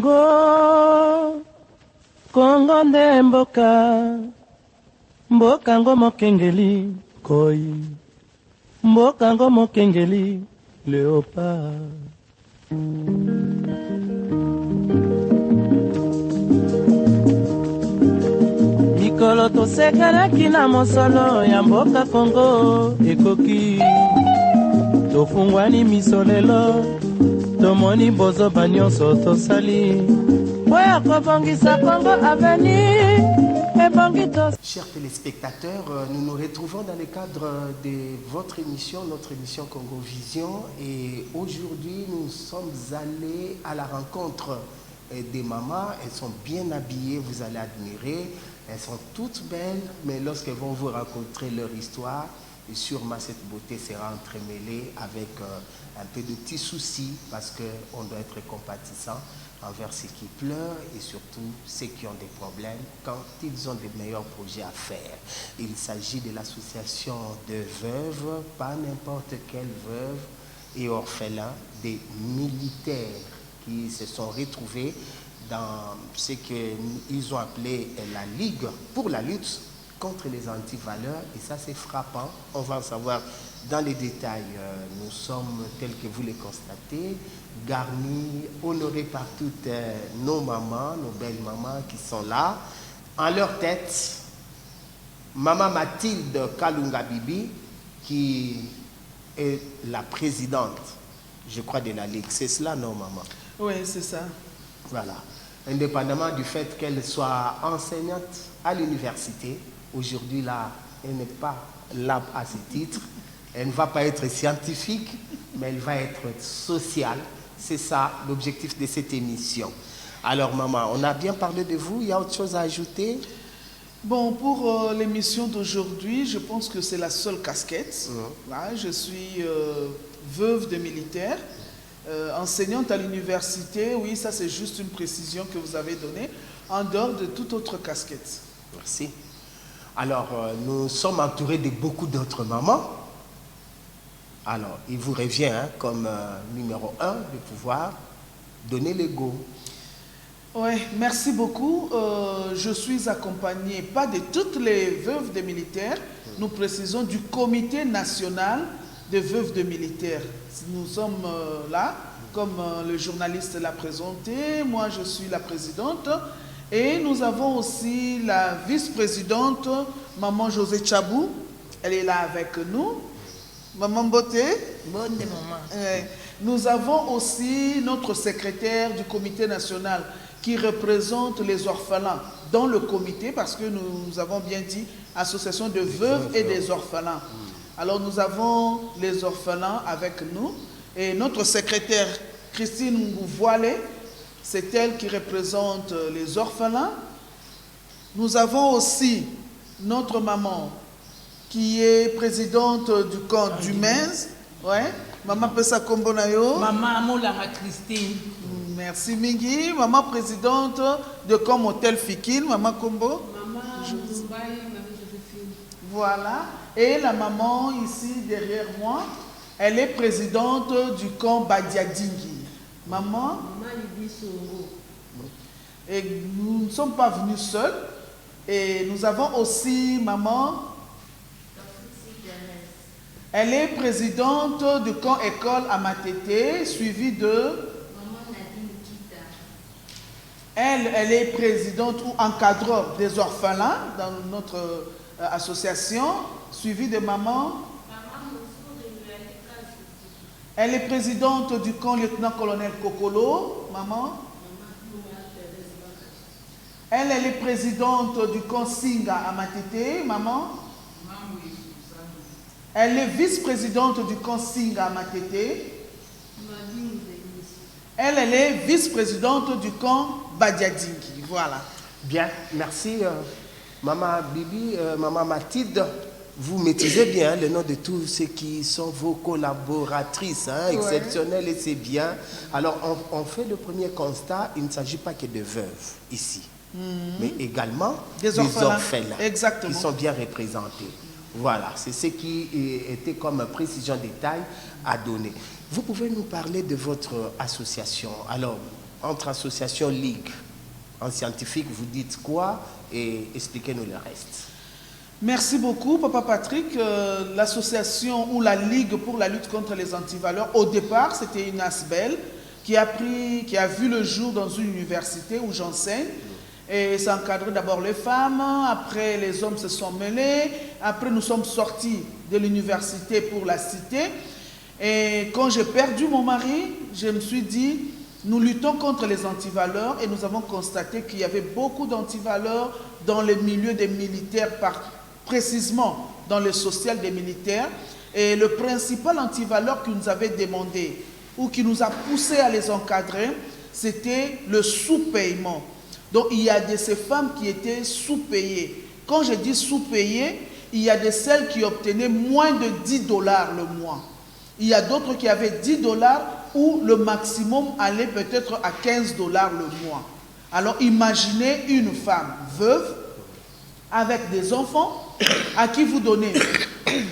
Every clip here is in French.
Congo, Congo nde mboka, mboka ngo mokengeli koi, mboka ngo mokengeli léopard. Mikolo tosekelaki na mosolo ya mboka Congo ekoki, tofungwani miso lelo, tomoni bozoba nyonso tosali. Chers téléspectateurs, nous nous retrouvons dans le cadre de votre émission, notre émission Congo Vision. Et aujourd'hui, nous sommes allés à la rencontre des mamans. Elles sont bien habillées, vous allez admirer. Elles sont toutes belles, mais lorsqu'elles vont vous raconter leur histoire, et sûrement cette beauté sera entremêlée avec un peu de petits soucis, parce qu'on doit être compatissant envers ceux qui pleurent et surtout ceux qui ont des problèmes quand ils ont des meilleurs projets à faire. Il s'agit de l'association de veuves, pas n'importe quelle veuve et orphelins, des militaires qui se sont retrouvés dans ce qu'ils ont appelé la Ligue pour la lutte contre les antivaleurs, et ça c'est frappant. On va en savoir dans les détails. Nous sommes, tels que vous les constatez, garnis, honorés par toutes nos mamans, nos belles mamans qui sont là. En leur tête, Maman Mathilde Kalunga Bibi, qui est la présidente, je crois, de la Ligue. C'est cela, non, maman? Oui, c'est ça. Voilà. Indépendamment du fait qu'elle soit enseignante à l'université, aujourd'hui, là, elle n'est pas là à ce titre. Elle ne va pas être scientifique, mais elle va être sociale. C'est ça l'objectif de cette émission. Alors, maman, on a bien parlé de vous. Il y a autre chose à ajouter? Bon, pour l'émission d'aujourd'hui, je pense que c'est la seule casquette. Là, je suis veuve de militaire, enseignante à l'université. Oui, ça c'est juste une précision que vous avez donnée, en dehors de toute autre casquette. Merci. Alors, nous sommes entourés de beaucoup d'autres mamans. Alors, il vous revient comme numéro 1 de pouvoir donner le go. Oui, merci beaucoup. Je suis accompagnée, pas de toutes les veuves de militaires, nous précisons du comité national des veuves de militaires. Nous sommes là, comme le journaliste l'a présenté, moi je suis la présidente, et nous avons aussi la vice-présidente, Maman José Chabou, elle est là avec nous. Maman Beauté. Bonne maman. Nous avons aussi notre secrétaire du comité national qui représente les orphelins dans le comité, parce que nous avons bien dit association de veuves et des orphelins. Alors nous avons les orphelins avec nous, et notre secrétaire Christine Ngouvoile, c'est elle qui représente les orphelins. Nous avons aussi notre maman qui est présidente du camp du MENS. Ouais. Maman Pessa Kombonayo. Maman Moulanga Christine. Merci Mingi. Maman présidente de camp Hôtel Fikine. Maman Kombo. Maman Joséphine. Voilà. Et la maman ici derrière moi, elle est présidente du camp Badiadingi. Maman. Maman Lydie Songo. Et nous ne sommes pas venus seuls. Et nous avons aussi maman. Elle est présidente du camp école à Matete, suivie de Maman Nadine Kita. Elle est présidente ou encadreur des orphelins dans notre association, suivie de maman. Elle est présidente du camp lieutenant-colonel Kokolo, maman. Elle est présidente du camp Singa à Matete, maman. Elle est vice-présidente du camp Singa à Matete. Elle est vice-présidente du camp Badiadingi. Voilà. Bien, merci Maman Bibi, Maman Mathilde. Vous maîtrisez bien le nom de tous ceux qui sont vos collaboratrices, exceptionnelles, et c'est bien. Alors, on fait le premier constat, il ne s'agit pas que de veuves ici, mais également des orphelins qui sont bien représentés. Voilà, c'est ce qui était comme précision détail à donner. Vous pouvez nous parler de votre association. Alors, entre association ligue. En scientifique, vous dites quoi et expliquez-nous le reste. Merci beaucoup, Papa Patrick. L'association ou la Ligue pour la lutte contre les antivaleurs, au départ, c'était une ASBEL qui a vu le jour dans une université où j'enseigne. Et ça encadrait d'abord les femmes, après les hommes se sont mêlés, après nous sommes sortis de l'université pour la cité. Et quand j'ai perdu mon mari, je me suis dit, nous luttons contre les antivaleurs et nous avons constaté qu'il y avait beaucoup d'antivaleurs dans les milieux des militaires, précisément dans le social des militaires. Et le principal antivaleur qui nous avait demandé ou qui nous a poussé à les encadrer, c'était le sous-paiement. Donc il y a de ces femmes qui étaient sous-payées. Quand je dis sous-payées, il y a de celles qui obtenaient moins de 10 $ le mois. Il y a d'autres qui avaient 10 $ où le maximum allait peut-être à 15 $ le mois. Alors imaginez une femme veuve avec des enfants à qui vous donnez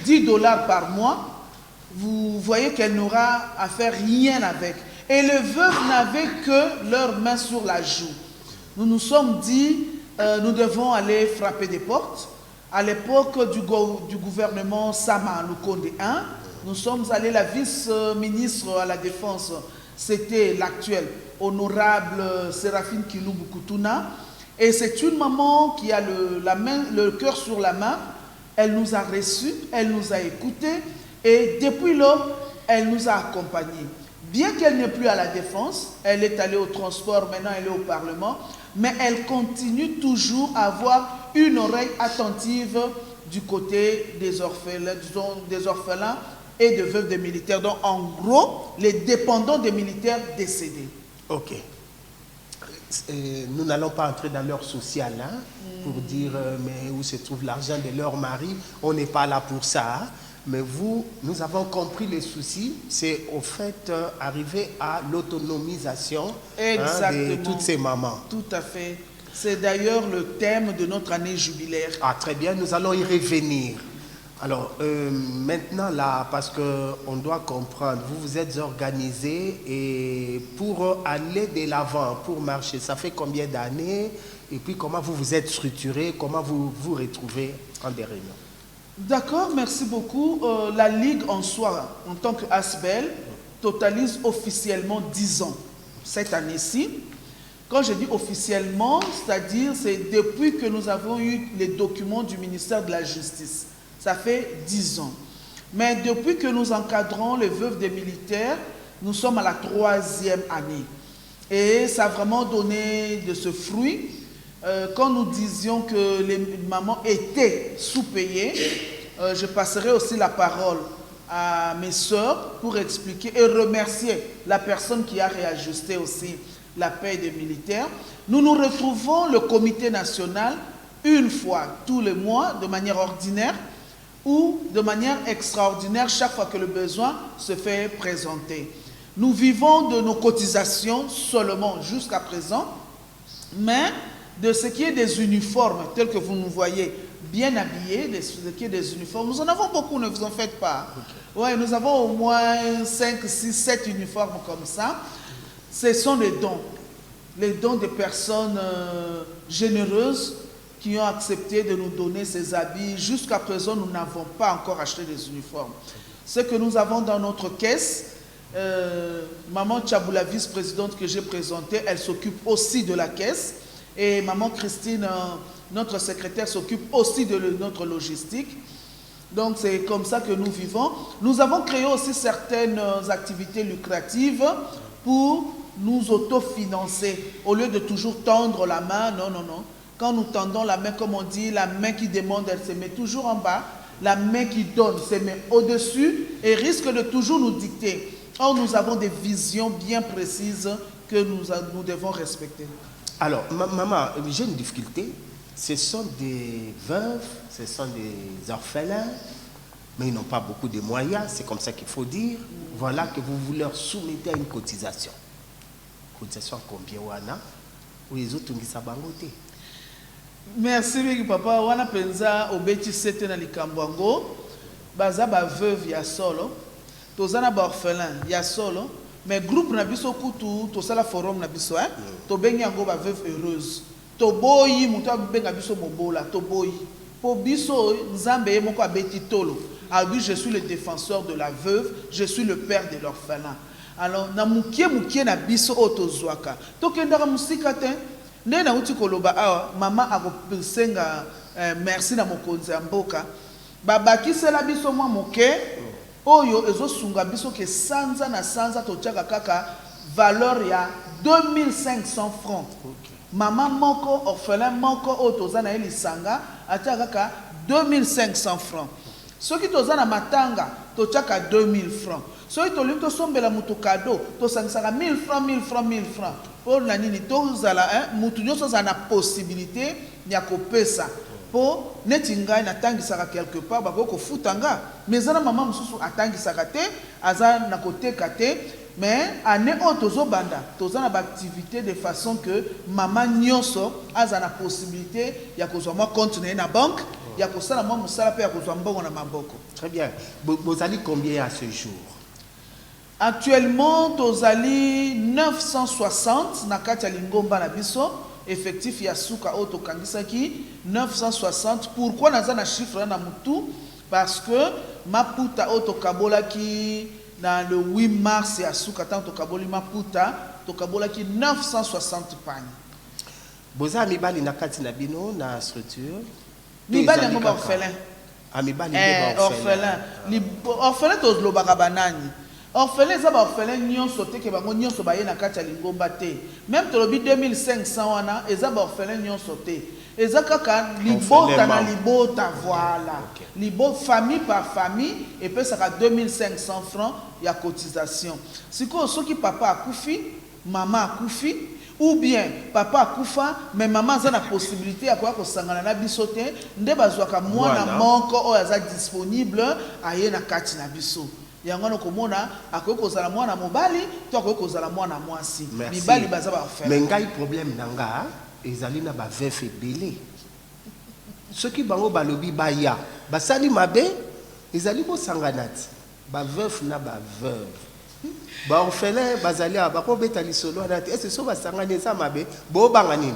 10 $ par mois, vous voyez qu'elle n'aura à faire rien avec. Et les veuves n'avaient que leurs mains sur la joue. Nous nous sommes dit, nous devons aller frapper des portes. À l'époque du gouvernement Sama Lukonde I, nous sommes allés, la vice-ministre à la Défense, c'était l'actuelle honorable Séraphine Kiloubu Koutouna. Et c'est une maman qui a le cœur sur la main. Elle nous a reçus, elle nous a écoutés et depuis lors, elle nous a accompagnés. Bien qu'elle n'est plus à la Défense, elle est allée au transport, maintenant elle est au Parlement, mais elle continue toujours à avoir une oreille attentive du côté des orphelins et de veuves des militaires. Donc en gros, les dépendants des militaires décédés. Ok. Nous n'allons pas entrer dans leur social pour dire mais où se trouve l'argent de leur mari. On n'est pas là pour ça. Mais nous avons compris les soucis. C'est au fait arriver à l'autonomisation de toutes ces mamans. Tout à fait. C'est d'ailleurs le thème de notre année jubilaire. Ah, très bien, nous allons y revenir. Alors, maintenant, là, parce qu'on doit comprendre, vous vous êtes organisés et pour aller de l'avant, pour marcher, ça fait combien d'années? Et puis, comment vous vous êtes structuré? Comment vous vous retrouvez en des réunions? D'accord, merci beaucoup. La Ligue en soi, en tant qu'ASBEL, totalise officiellement 10 ans cette année-ci. Quand je dis officiellement, c'est-à-dire c'est depuis que nous avons eu les documents du ministère de la Justice. Ça fait 10 ans. Mais depuis que nous encadrons les veuves des militaires, nous sommes à la 3e année. Et ça a vraiment donné de ce fruit. Quand nous disions que les mamans étaient sous-payées, je passerai aussi la parole à mes sœurs pour expliquer et remercier la personne qui a réajusté aussi la paie des militaires. Nous nous retrouvons le comité national une fois tous les mois de manière ordinaire ou de manière extraordinaire chaque fois que le besoin se fait présenter. Nous vivons de nos cotisations seulement jusqu'à présent, mais de ce qui est des uniformes, tels que vous nous voyez bien habillés, de ce qui est des uniformes, nous en avons beaucoup, ne vous en faites pas. Okay. Ouais, nous avons au moins 5, 6, 7 uniformes comme ça. Ce sont les dons des personnes généreuses qui ont accepté de nous donner ces habits. Jusqu'à présent, nous n'avons pas encore acheté des uniformes. Ce que nous avons dans notre caisse, Maman Tchabou, la vice-présidente que j'ai présentée, elle s'occupe aussi de la caisse. Et Maman Christine, notre secrétaire, s'occupe aussi de notre logistique. Donc c'est comme ça que nous vivons. Nous avons créé aussi certaines activités lucratives pour nous autofinancer. Au lieu de toujours tendre la main, non, non, non. Quand nous tendons la main, comme on dit, la main qui demande, elle se met toujours en bas. La main qui donne se met au-dessus et risque de toujours nous dicter. Or, nous avons des visions bien précises que nous devons respecter. Alors, maman, j'ai une difficulté. Ce sont des veuves, ce sont des orphelins, mais ils n'ont pas beaucoup de moyens, c'est comme ça qu'il faut dire. Voilà que vous leur soumettez à une cotisation. Cotisation à combien, Wana? Ou les autres, ils savent pas. Merci, papa. Wana penza obeti sete na likambwango. Baza ba veuve ya solo. Tozana ba orphelin ya solo. mais groupe na biso kutu to sala forum na biso hein to bengi yango ba veuve heureuse to boyi muto benga biso mobola to boyi po biso nzambe ye moko abeti tolo abi je suis le défenseur de la veuve, je suis le père de l'orphelin. Alors na mukie na biso otozwaka to kendaka musika te nde na uti koloba awa mama akosenga merci na mokonzi ya mboka babakisela biso mwa moke oyo ezosunga biso ke sanza na sanza totiaka kaka valeur ya 2500 francs. Mama moko orphelin moko oyo toza na ye lisanga atiaka kaka 2500 francs. Soki toza na matanga totiaka 2000 francs. Soki tolingi tosombela mutu cadeau tosangisaka 1000 francs 1000 francs 1000 francs. Pour la nini tozala mutu nyonso aza na possibilité ya kopesa po neti ngai natangisaka quelque part bako kofuta nga mais zana mama mususu atangisaka te aza na koteka te mais ane o tozobanda toza na activité de façon que mama nyonso aza na possibilité ya kozwa mwa compte na ye na banque ya kosala mwa musala pe ya kozwa mbongo na maboko. Très bien. Vous allez combien à ce jour? Actuellement tozali 960 na kati ya lingomba na biso. Effectif ya suka auto kangisaki 960. Pourquoi naza na chiffre na mutu? Parce que maputa auto kabola ki dans le 8 mars ya suka tanto kaboli maputa to kabola ki 960 pagnes. Boza mibali na kati na bino na structure. Mibali yango ba orphelin. Ah mibali orphelin. Orphelin to lobaka banani. Orphelin za ba orphelin nyonso te ke bango nyonso ba ye na kati ya lingomba te. Même to lobi 2500 wana eza ba orphelin nyonso te. Eza kaka libota na libota voilà. Libo famille par famille et puis ça a 2500 francs ya cotisation. Siko soki papa akufi, maman akufi ou bien papa akufa mais maman a la possibilité ya kwa kosangana na biso te nde bazwaka mwana moko oyo aza disponible aye na kati na biso. Yango komona akoki kozala mwana mobali to akoki kozala mwana mwasi mibali baza ba faire mais ngai problème nanga ezali na ba veuve ebele soki bango balobi baya basali mabe ezali bosangana ti ba veuve na ba veuve ba orphelin bazali bako beta lisolo na ti est-ce so basangana eza mabe bo banga nini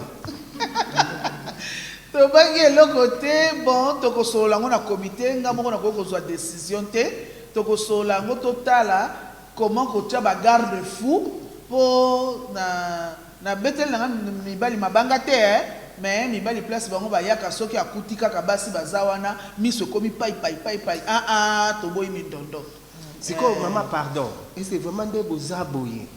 to bangi eloko te bon to kosola ngo na comité ngamoko na kozwa décision te tokosola ngo totala comment kotia ba garde fou po na betel na mibali mabanga te mais mibali place bango ba yaka soki akutika kabasi bazawana miso komi pai to boyi mindondo siko mama pardon et c'est vraiment des bozaboye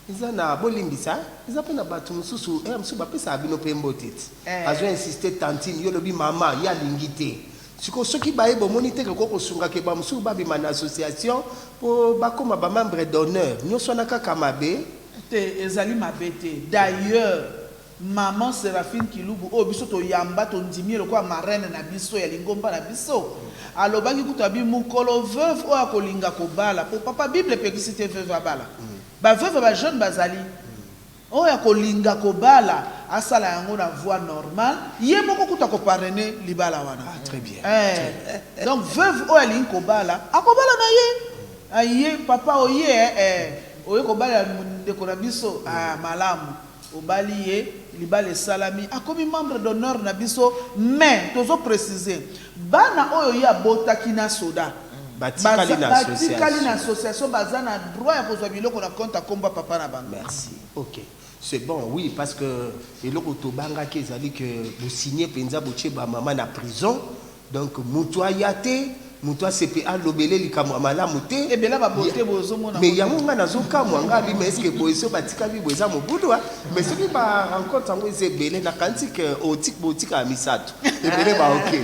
ils en a bolimbisa ils appellent na batu mususu musu ba pesa abino pembotit azo insister tantine yo lobi mama ya lingité siko soki baye bomoni te ko kosunga ke ba musu ba bima na association po bakoma ba membre d'honneur nyonso na kaka mabe te ezali mabe te. D'ailleurs maman Séraphine Kilubu o biso to yamba to ndimi lokwa marraine na biso ya lingomba na biso alobaki kutabi mukolo veuve o akolinga kobala po papa bible pekisite veuve abala ba veuve ba jeune bazali o akolinga kobala asala yango na voie normale ye moko kuta ko parrainer libala wana. Très bien. Donc veuve o alinga kobala akobala na ye aye papa o ye oye kobala ndeko na biso malamu obali ye libale salami akomi membre d'honneur na biso mais tozo préciser bana oyo ya botaki na soda batikali na association bazana droit ya kozwa biloko na compte akomba papa na bango. Merci. OK. C'est bon, oui, parce que eloko tobanga ke ezali que vous signez penza boche ba maman na prison donc mutu ayate mutu CPA lobele likamwa malamu te ebela ba bote bozo mona mais yango nga nazokamwa nga bi mais est-ce que boiso batika bi boza mobudwa mais soki ba rencontre ngo ezebele na kanti que otik botika misato ebele ba OK.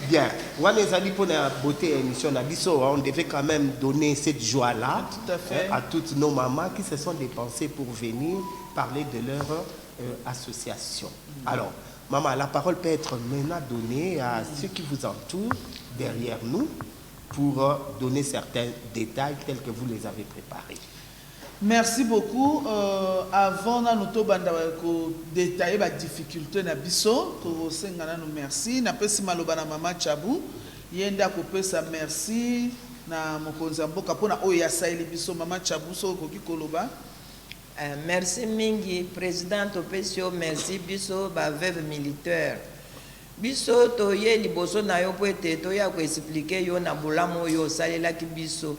Bien, on ezali pour la beauté émission na biso on devait quand même donner cette joie là à toutes nos mamans qui se sont dépensées pour venir parler de leur association. Alors, maman, la parole peut être maintenant donnée à ceux qui vous entourent derrière nous pour donner certains détails tels que vous les avez préparés. Merci beaucoup. Avant de nous détailler les difficultés na biso, nous merci. Na pesi maloba na mama Chabu, yenda ko pesa merci na mokonzi mboka pona oyo ya saeli biso mama Chabuso koki koloba. Merci mingi président Opesio, merci biso ba veuve militaire. Biso to ye liboso na yo po ete to ya ko expliquer yo na bolamu yo salela ki biso.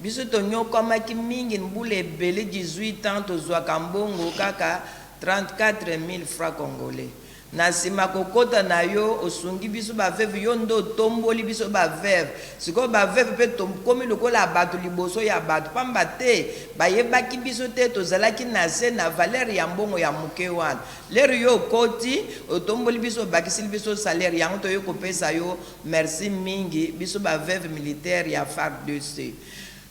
Biso to nyokoma ki mingi mbule bele 18 ans to zwa kambongo kaka 34 000 francs congolais. Na sima kokota na yo osungi biso ba veuve yo ndo tomboli biso ba veuve siko ba veuve pe komi lokola bato liboso ya bato pamba te bayebaki biso te tozalaki na se na valeur ya mbongo ya moke wana lero yo koti otomboli biso bakisili biso salaire yango to yo kopesa yo merci mingi biso ba veuve militaire ya FARDC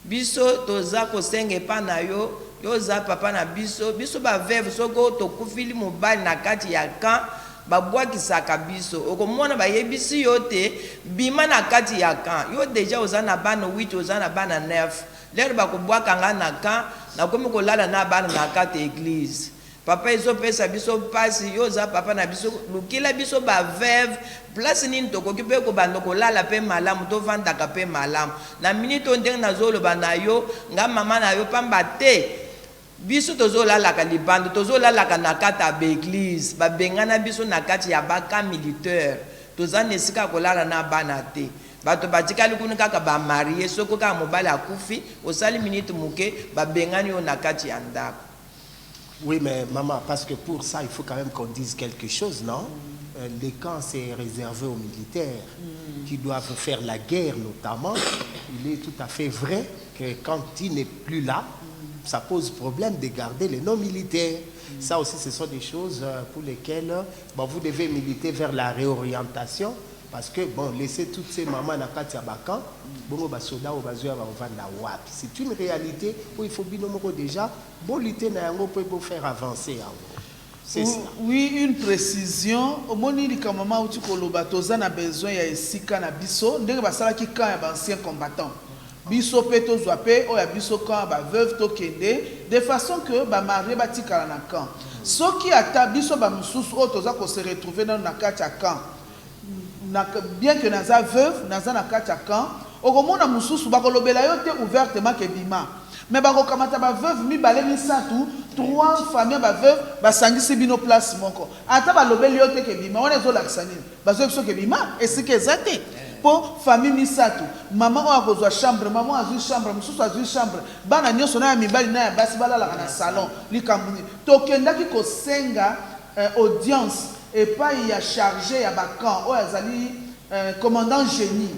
biso toza kosenge pa na yo yoza papa na biso biso ba veuve soko tokufili mobali na kati ya camp babwakisaka biso okomona bayebisi yo te bima na kati ya camp yo deja oza na bana 8 oza na bana 9 lero bakobwakanga na camp nakomi kolala na bana na kati église papa ezopesa biso pasi yoza papa na biso lukila biso ba veuve place nini tokoki mpe kobanda kolala mpe malamu tovandaka mpe malamu na minute o ndenge nazoloba na yo nga mama na yo pamba te biso tozolalaka libanda tozolalaka na kati ya baeglise babengana biso na kati ya baka militaire toza na esika kolala na bana te bato batikali kuna kaka bamarie soko kaka mobali akufi osali minute moke babengani yo na kati ya ndako. Oui, mais maman, parce que pour ça, il faut quand même qu'on dise quelque chose, non? Les camps, c'est réservé aux militaires qui doivent faire la guerre, notamment. Il est tout à fait vrai que quand il n'est plus là, ça pose problème de garder les non-militaires. Ça aussi, ce sont des choses pour lesquelles vous devez militer vers la réorientation. Parce que, bon, laisser toutes ces mamans dans Katia Bakan, c'est une réalité où il faut déjà lutter pour faire avancer. Oui, une précision. Au moment où maman où tu as besoin de esika na biso, ndenge basala ki quand ya ancien combattant. Biso peto zwape o ya biso quand ba veuve to kende de façon que ba marié ba tikala na camp. Soki ata biso ba mususu o toza ko se retrouver dans na katia camp. Bien que naza veuve naza na kati ya camp okomona mususu bakolobela yo te ouvertement ke bima mais bakokamata ba veuve mibale misatu 3 familles ba veuve basangisi bino place moko ata balobeli yo te ke bima wana ezolakisa nini bazoyebi so ke bima esika eza te po famille misatu mama oyo akozwa chambre mama azwi chambre mususu azwi chambre bana nyonso na ya mibali na ya basi balalaka na salon likambo nini tokendaki kosenga audience et pas il y a chargé à Bakan ou azali commandant génie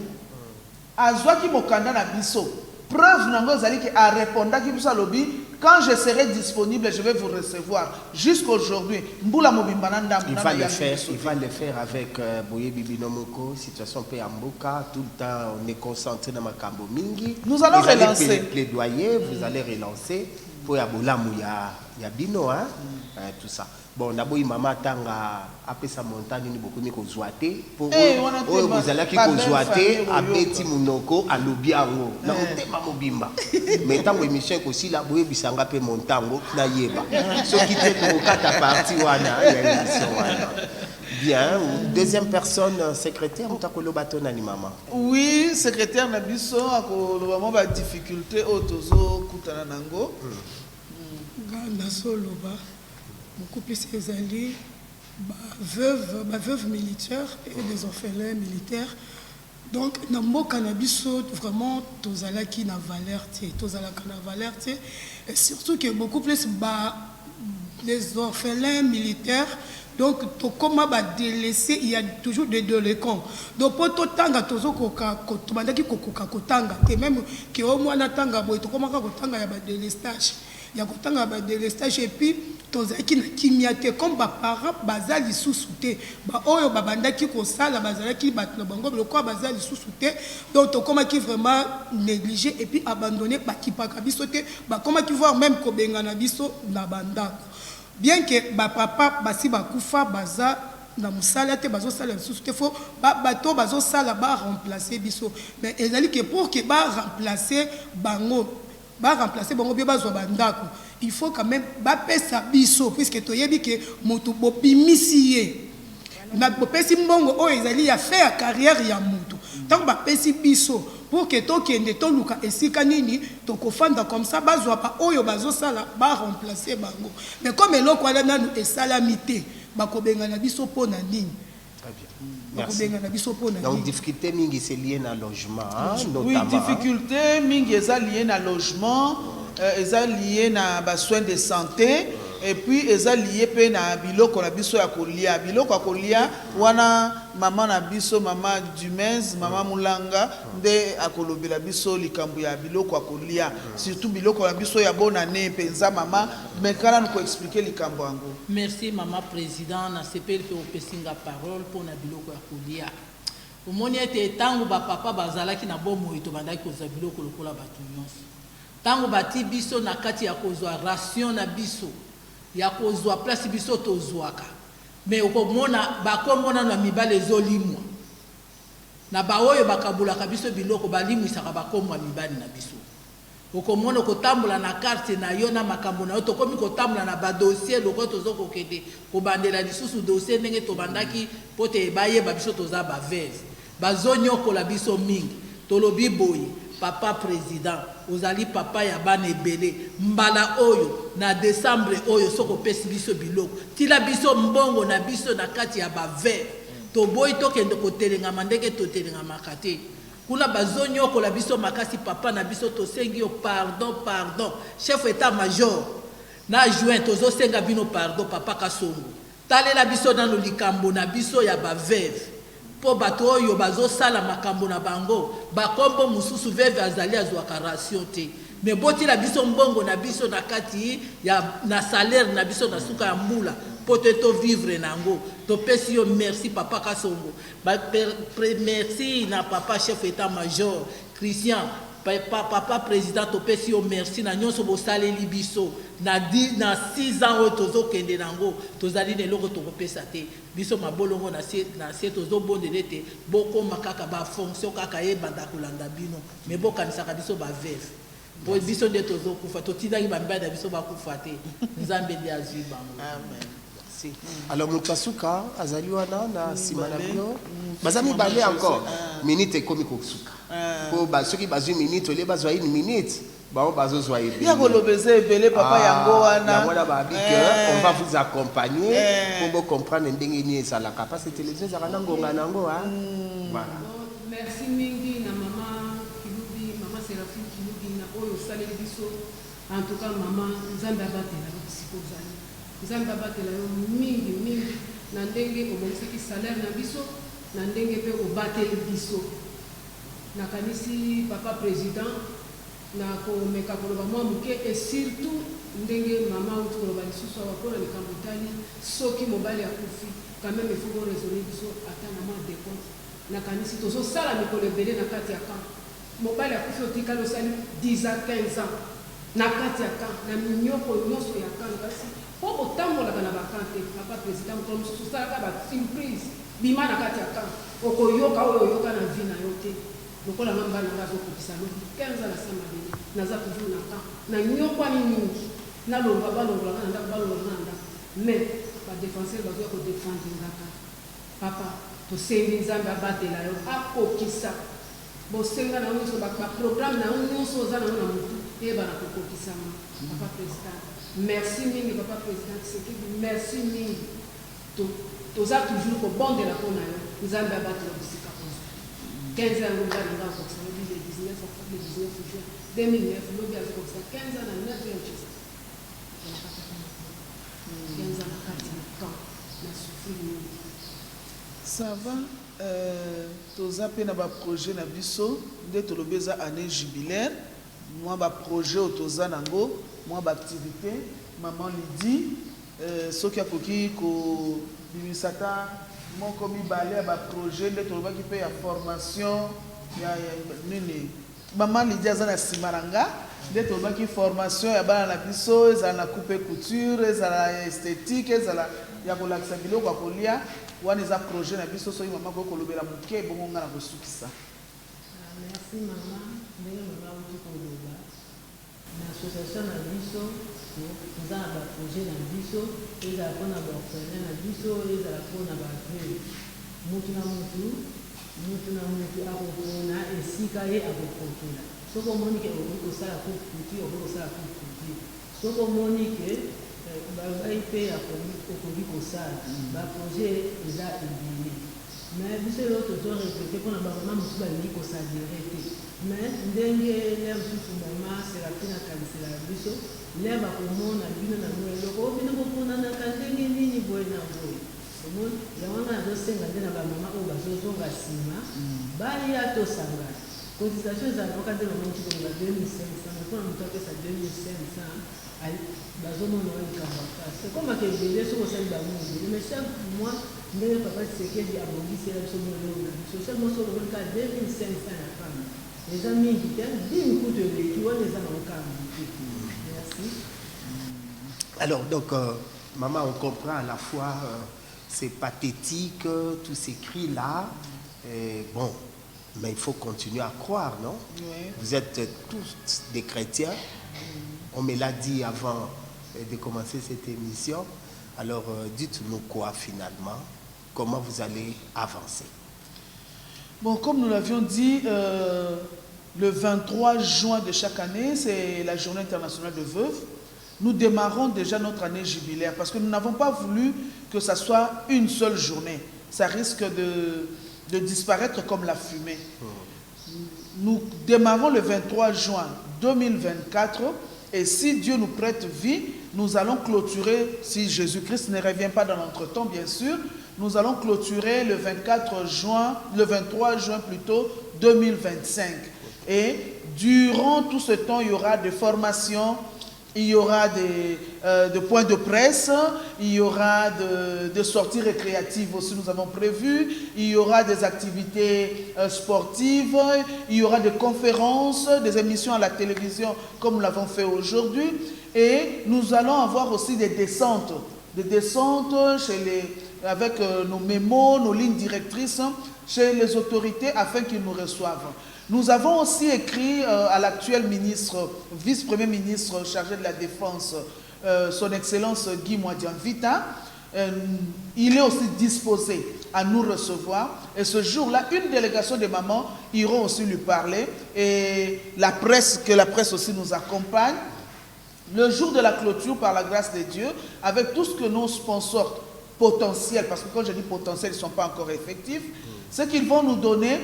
azwaki mokanda na biso preuve nango azali ki a répondaki biso lobby quand je serai disponible je vais vous recevoir jusqu'aujourd'hui mbula mobimba na ndambo il va le faire avec Boye Bibino Moko situation pe amboka tout le temps on est concentré dans makambo mingi nous allons relancer plaidoyer vous allez relancer pour ya bolamu ya bino hein tout ça. Bon, d'abord, maman tanga après sa montagne ni beaucoup ko zoate pour vous allez qui ko zoate abeti munoko alobiango na otema mobimba mais tango émission ko si la boye bisanga pe montango na yeba ce qui te ko kata parti wana ya émission wana. Bien, deuxième personne secrétaire mutakolo batona ni maman. Oui, secrétaire na biso akoloba ba difficulté otozo kutana nango. Ganda soloba beaucoup plus ezali veuve militaire et des orphelins militaires. Donc na mboka na biso vraiment tozalaki na valeur te et surtout que beaucoup plus les orphelins militaires donc to comment délaisser il y a toujours des délinquants donc pour to tanga tozo koka to bandaki kokoka kotanga et même que au moins na tanga boy to comment kotanga ya ba délestage ya kotanga ba délestage et puis tozaki na kimiate comme ba parents bazali sous-souté ba oyo babandaki ko sala bazalaki batlo bango lokwa bazali sous-souté donc to comment qui vraiment négligé et puis abandonné ba kipaka biso te ba comment qui voir même ko bengana biso na bandako bien que ba papa basi ba kufa baza na musala te bazo sala sous-souté fo ba bato bazo sala ba remplacer biso mais ezali que pour que ba remplacer bango bien bazwa bandako il faut quand même bapesa biso puisque toyebi que moto bopimisi ye na bopesi mbongo o ezali ya faire carrière ya moto tant bapesi biso pour que tokende toluka esika nini tokofanda comme ça bazwa pa oyo bazosala ba remplacer bango mais comme eloko wana nanu esalami te bakobengana biso mpona nini. Très bien. Merci. Donc, Donc, difficulté mingi c'est lié à logement, hein, Oui, notamment. difficulté mingi est lié à logement, est lié à soins de santé, et puis est lié pe na biloko na biso ya kolia. Biloko ya kolia wana maman na biso, maman Dumez, maman Mulanga nde akolobela biso likambo ya biloko ya kolia. Surtout biloko na biso ya bonne année penza maman, mais kana nous expliquer likambo yango. Merci maman président na CPL pe opesinga parole pour na biloko ya kolia. Omoni ete tango ba papa bazalaki na bomo ito bandaki kozwa biloko lokola batu nyonso. Tango bati biso na kati ya kozwa ration na biso ya kozwa place biso tozwaka. Mais okomona bakomona na mibale ezolimwa. Na baoyo bakabulaka biso biloko balimwisaka bakomwa mibali na biso. Okomona kotambola na carte na yo na makambo na yo tokomi kotambola na ba dossier loko tozokokende kobandela lisusu dossier ndenge tobandaki pote bayeba biso toza ba veuve bazonyokola biso mingi tolobi boye papa président ozali papa ya bana ebele mbala oyo na décembre oyo soko pesi biso biloko tila biso mbongo na biso na kati ya ba veuve toboyi tokende kotelengama ndenge totelengamaka te kuna bazonyokola biso makasi papa na biso tosengi yo pardon chef état major na juin tozosenga bino pardon papa Kasongo talela biso nano likambo na biso ya ba veuve po bato oyo bazosala makambo na bango bakombo mususu veuve azali azwaka ration te mais botila biso mbongo na biso na kati ya na salaire na biso na suka ya mbula poteto vivre nango topesi yo merci papa Kasongo merci na papa chef état major Christian papa président topesi yo merci na nyonso bosaleli biso na 6 ans oyo tozokende nango tozali na eloko tokopesa te biso mabolongo na sie tozobondele te bokoma kaka bafonction kaka yebanda kolanda bino me bokanisaka biso baveve po biso nde tozokufa totindaki bamibali na biso bakufa te nzambe nde azwi bango. Amen. Si. Alors mutasuka azali wana na sima na bio bazami balé encore minute komi kosuka po basoki bazwi minute ole bazwa une minute bao bazozwa ebe ya kolobeza ebele papa yango wana voilà babi que on va vous accompagner pour vous comprendre ndenge ni ezalaka parce que télévision ezalaka ngonga nango hein voilà. Merci mingi na mama Kilubi mama Séraphine Kilubi na oyo saleli biso en tout cas mama nzambe abatela bisiko zali nzambe abatela yo mingi na ndenge omonisaki salaire na biso na ndenge pe obateli biso nakanisi papa président na komeka koloba mwa moke et surtout ndenge mama uti koloba lisusu awa mpona likambo tali soki mobali akufi quand même il faut koraisonner biso ata na mwa décompte nakanisi tozosala mikolo ebele na kati ya camp mobali akufi otikali osali 10 à 15 ans na kati ya camp na minyoko nyonso ya camp kasi po otambolaka na bakante papa président mokono mosusu osalaka basurprise bima na kati ya camp okoyoka oyo oyoka na vi na yo te lokola nga mbali nanga azokokisa lobi 15 ans na sa mabele naza toujours na camp na nyokwani mingi nalonga balongolaka na ndako balongolaka na ndako mais badéfenseur bazoya kodéfendre ngaka papa tosengi nzambe abatela yo akokisa bosenga na yo nyonso baprogramme na yo nyonso oza na yo na motu eyebana kokokisama papa président merci mingi papa président Tshisekedi merci mingi toza toujours kobondela mpo na yo nzambe abatela bisika kozwa 15 ans ngobali nga akokisa lobi le 19 juin 2009 lobi azokokisa 15 ans na 9 ans jesus 15 ans na kati na camp na souffrir mingi. Ça va, toza pe na ba projet na biso nde tolobi eza année jubilaire mwa ba projet o toza nango mwa ba activité maman Lydie soki akoki ko bimisata moko mibale ya ba projet nde tolobaki pe ya formation ya nini maman Lydie aza na nsima na nga nde tolobaki formation ya bana na biso ezala na coupe couture ezala ya esthétique ezala ya kolakisa biloko ya kolia wana eza projet na biso soki mama koki kolobela moke bongo nga na kosukisa. Merci mama ndenge mama uti koloba na association na biso toza na baprojet na biso ezala mpona baorphelin na biso ezala mpona baveuve mutu na mutu mutu na mutu akopona esika ye akokotela soki omoni ke okoki kosala kukuti okoki kosala kukuti soki omoni ke babai mpe okoki kosala baprojet eza ebele mais biso oyo tozorepete mpona bamama mosusu balingi kosadere te mais ndenge le mosusu mama serapine akanisela biso le bakomona bino na mo eloko o bino boponanaka ndenge nini boye na boye omoni yango wana nazosenga nde na bamama oyo bazozonga nsima baya tosangana cotisation ezalaka nde bamoniki kolonga 2500 mpona moto apesa 2500 bazomona oyo likambo akasi ekomaka ebele soki osali bango ebele mais chaque mois ndenge papa Tshisekedi abongisela biso molelo na biso chaque mois soki olobika 2500 ya femme eza mingi te dimi kutu eleki wana eza na okambi te. Merci. Alors donc maman, on comprend à la fois c'est pathétique tous ces cris là, bon, mais il faut continuer à croire, non? Oui. Vous êtes tous des chrétiens. On me l'a dit avant de commencer cette émission. Alors, dites-nous quoi finalement? Comment vous allez avancer? Bon, comme nous l'avions dit, le 23 juin de chaque année, c'est la journée internationale de veuves. Nous démarrons déjà notre année jubilaire parce que nous n'avons pas voulu que ça soit une seule journée. Ça risque de disparaître comme la fumée. Nous démarrons le 23 juin 2024 et si Dieu nous prête vie, nous allons clôturer, si Jésus-Christ ne revient pas dans notre temps bien sûr, nous allons clôturer le 23 juin plutôt 2025. Et durant tout ce temps, il y aura des formations, il y aura des points de presse, il y aura des sorties récréatives aussi, nous avons prévu, il y aura des activités sportives, il y aura des conférences, des émissions à la télévision comme nous l'avons fait aujourd'hui. Et nous allons avoir aussi des descentes avec nos mémos, nos lignes directrices chez les autorités afin qu'ils nous reçoivent. Nous avons aussi écrit à l'actuel ministre, vice-premier ministre chargé de la Défense, son Excellence Guy Mwadian-Vita. Il est aussi disposé à nous recevoir. Et ce jour-là, une délégation de mamans iront aussi lui parler. Et que la presse aussi nous accompagne. Le jour de la clôture, par la grâce de Dieu, avec tout ce que nos sponsors potentiels, parce que quand je dis potentiels, ils ne sont pas encore effectifs, ce qu'ils vont nous donner,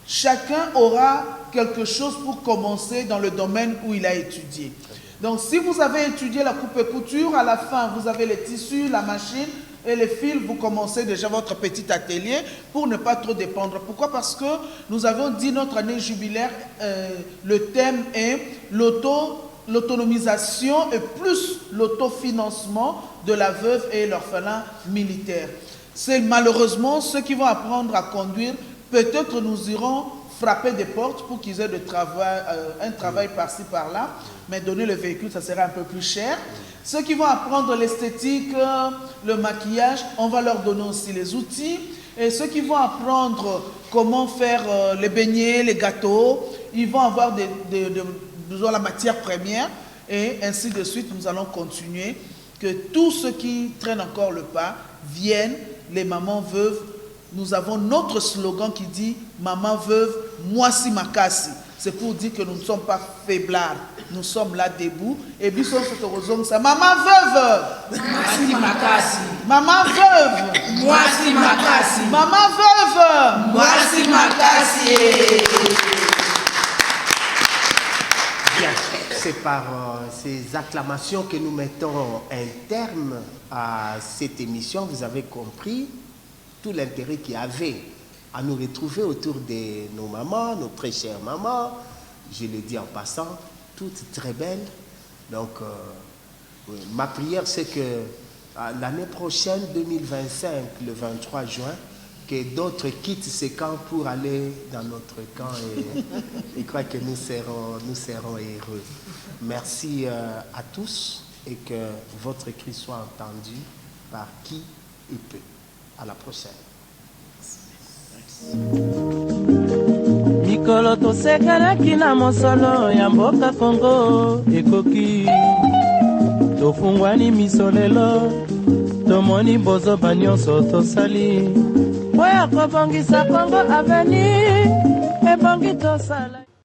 chacun aura quelque chose pour commencer dans le domaine où il a étudié. Donc si vous avez étudié la coupe et couture, à la fin vous avez les tissus, la machine et les fils, vous commencez déjà votre petit atelier pour ne pas trop dépendre. Pourquoi? Parce que nous avons dit notre année jubilaire, le thème est l'autonomisation et plus l'autofinancement de la veuve et l'orphelin militaire. C'est malheureusement ceux qui vont apprendre à conduire. Peut-être nous irons frapper des portes pour qu'ils aient un travail par-ci, par-là, mais donner le véhicule, ça sera un peu plus cher. Ceux qui vont apprendre l'esthétique, le maquillage, on va leur donner aussi les outils. Et ceux qui vont apprendre comment faire les beignets, les gâteaux, ils vont avoir besoin de la matière première. Et ainsi de suite, nous allons continuer. Que tous ceux qui traînent encore le pas viennent, les mamans veuves. Nous avons notre slogan qui dit « Maman veuve, mwasi makasi ». C'est pour dire que nous ne sommes pas faiblards. Nous sommes là debout. Et puis, ça, maman veuve, Mwasi makasi. Maman veuve, Mwasi makasi. Maman veuve, Mwasi makasi. Bien, c'est par ces acclamations que nous mettons un terme à cette émission. Vous avez compris tout l'intérêt qu'il y avait à nous retrouver autour de nos mamans, nos très chères mamans, je le dis en passant, toutes très belles. Donc, ma prière, c'est que l'année prochaine, 2025, le 23 juin, que d'autres quittent ces camps pour aller dans notre camp et je crois que nous serons heureux. Merci à tous et que votre cri soit entendu par qui il peut. À la prochaine. mikolo tosekelaki na mosolo ya mboka Kongo ekoki tofungwani miso lelo tomoni bozoba nyonso tosali oya kobongisa Congo avenir ebongi tosala